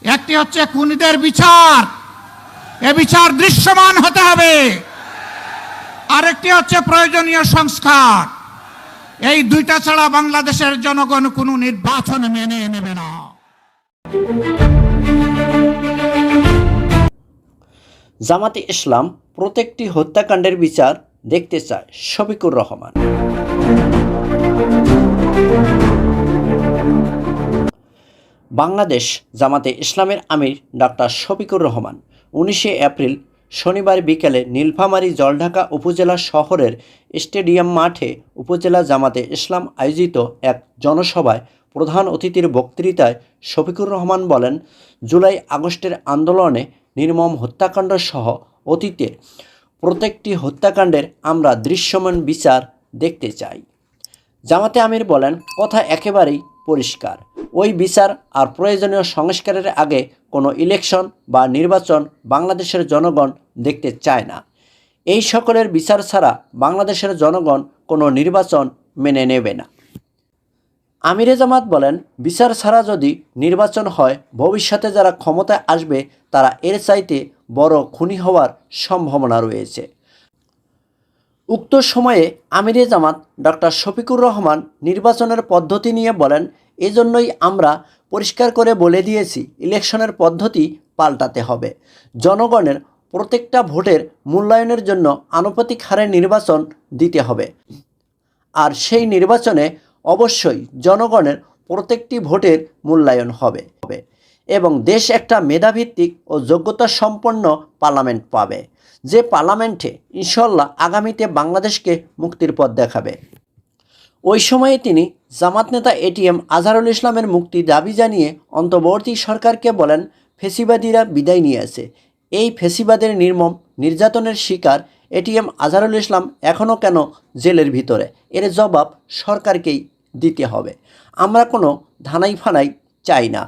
একটি হচ্ছে খুনিদের বিচার, এ বিচার দৃশ্যমান হতে হবে। আরেকটি হচ্ছে প্রয়োজনীয় সংস্কার। এই দুইটা ছাড়া বাংলাদেশের জনগণ কোনো নির্বাচন মেনে নেবে না। জামাতে ইসলাম প্রত্যেকটি হত্যাকাণ্ডের বিচার দেখতে চায় শফিকুর রহমান। বাংলাদেশ জামাতে ইসলামের আমির ডক্টর শফিকুর রহমান 19 এপ্রিল শনিবার বিকেলে নীলফামারী জলঢাকা উপজেলা শহরের স্টেডিয়াম মাঠে উপজেলা জামাতে ইসলাম আয়োজিত এক জনসভায় প্রধান অতিথির বক্তৃতায় শফিকুর রহমান বলেন, জুলাই আগস্টের আন্দোলনে নির্মম হত্যাকাণ্ড সহ অতীতের প্রত্যেকটি হত্যাকাণ্ডের আমরা দৃশ্যমান বিচার দেখতে চাই। জামাতে আমির বলেন, কথা একেবারেই পরিষ্কার, ওই বিচার আর প্রয়োজনীয় সংস্কারের আগে কোনো ইলেকশন বা নির্বাচন বাংলাদেশের জনগণ দেখতে চায় না। এই সকলের বিচার ছাড়া বাংলাদেশের জনগণ কোনো নির্বাচন মেনে নেবে না। আমিরে জামাত বলেন, বিচার ছাড়া যদি নির্বাচন হয় ভবিষ্যতে যারা ক্ষমতায় আসবে তারা এর চাইতে বড় খুনি হওয়ার সম্ভাবনা রয়েছে। উক্ত সময়ে আমিরে জামাত ডক্টর শফিকুর রহমান নির্বাচনের পদ্ধতি নিয়ে বলেন, এজন্যই আমরা পরিষ্কার করে বলে দিয়েছি ইলেকশনের পদ্ধতি পাল্টাতে হবে। জনগণের প্রত্যেকটা ভোটের মূল্যায়নের জন্য আনুপাতিক হারে নির্বাচন দিতে হবে। আর সেই নির্বাচনে অবশ্যই জনগণের প্রত্যেকটি ভোটের মূল্যায়ন হবে এবং দেশ একটা মেধাভিত্তিক ও যোগ্যতা সম্পন্ন পার্লামেন্ট পাবে, যে পার্লামেন্টে ইনশাল্লাহ আগামীতে বাংলাদেশকে মুক্তির পথ দেখাবে। ওই সময়ে তিনি জামাত নেতা এটিএম আজহারুল ইসলামের মুক্তি দাবি জানিয়ে অন্তর্বর্তী সরকারকে বলেন, ফেসিবাদীরা বিদায় নিয়েছে। এই ফেসিবাদের নির্মম নির্যাতনের শিকার এটিএম আজহারুল ইসলাম এখনও কেন জেলের ভিতরে? এর জবাব সরকারকেই দিতে হবে। আমরা কোনো ধানাই ফানাই চাই না।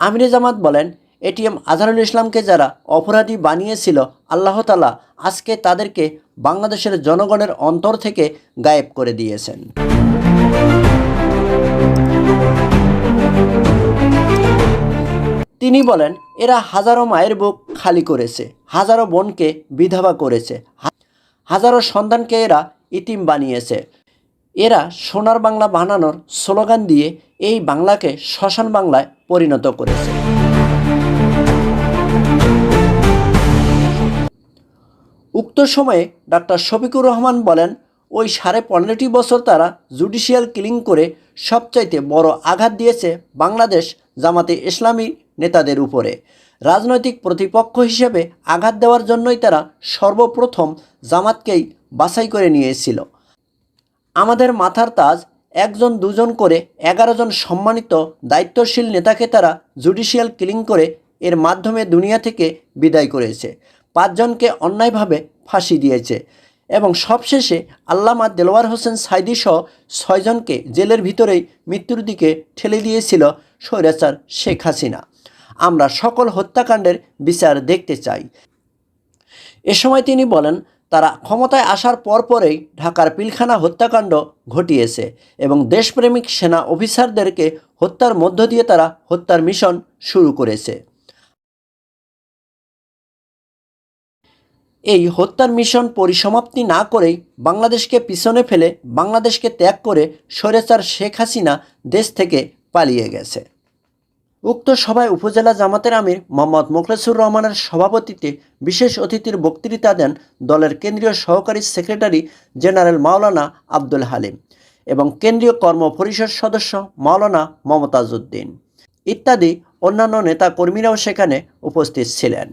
আমিরে জামাত বলেন, এটিএম আজহারুল ইসলামকে যারা অপরাধী বানিয়েছিল আল্লাহ তাআলা আজকে তাদেরকে বাংলাদেশের জনগণের অন্তর থেকে গায়েব করে দিয়েছেন। তিনি বলেন, এরা হাজারো মায়ের বুক খালি করেছে, হাজারো বোনকে বিধবা করেছে, হাজারো সন্তানকে এরা ইতিম বানিয়েছে। এরা সোনার বাংলা বানানোর স্লোগান দিয়ে এই বাংলাকে শ্মশান বাংলায় পরিণত করেছে। উক্ত সময়ে ডক্টর শফিকুর রহমান বলেন, ওই 15.5 বছর তারা জুডিশিয়াল কিলিং করে সবচাইতে বড় আঘাত দিয়েছে বাংলাদেশ জামাতে ইসলামী নেতাদের উপরে। রাজনৈতিক প্রতিপক্ষ হিসেবে আঘাত দেওয়ার জন্যই তারা সর্বপ্রথম জামাতকেই বাছাই করে নিয়েছিল। আমাদের মাথার তাজ 1 2 করে 11 জন সম্মানিত দায়িত্বশীল নেতাকে তারা জুডিশিয়াল কিলিং করে এর মাধ্যমে দুনিয়া থেকে বিদায় করেছে। 5 জনকে অন্যায়ভাবে ফাঁসি দিয়েছে এবং সবশেষে আল্লামা দেলোয়ার হোসেন সাইদি সহ 6 জনকে জেলের ভিতরেই মৃত্যুর দিকে ঠেলে দিয়েছিল স্বৈরাচার শেখ হাসিনা। আমরা সকল হত্যাকাণ্ডের বিচার দেখতে চাই। এ সময় তিনি বলেন, তারা ক্ষমতায় আসার পরপরেই ঢাকার পিলখানা হত্যাকাণ্ড ঘটিয়েছে এবং দেশপ্রেমিক সেনা অফিসারদেরকে হত্যার মধ্য দিয়ে তারা হত্যার মিশন শুরু করেছে। এই হত্যার মিশন পরিসমাপ্তি না করেই বাংলাদেশকে পিছনে ফেলে বাংলাদেশকে ত্যাগ করে স্বৈরাচার শেখ হাসিনা দেশ থেকে পালিয়ে গেছে। উক্ত সভায় উপজেলা জামাতের আমির মোহাম্মদ মোখলেসুর রহমানের সভাপতিত্বে বিশেষ অতিথির বক্তৃতা দেন দলের কেন্দ্রীয় সহকারী সেক্রেটারি জেনারেল মাওলানা আব্দুল হালিম এবং কেন্দ্রীয় কর্ম পরিষদ সদস্য মাওলানা মমতাজ উদ্দিন ইত্যাদি অন্যান্য নেতা কর্মীরাও সেখানে উপস্থিত ছিলেন।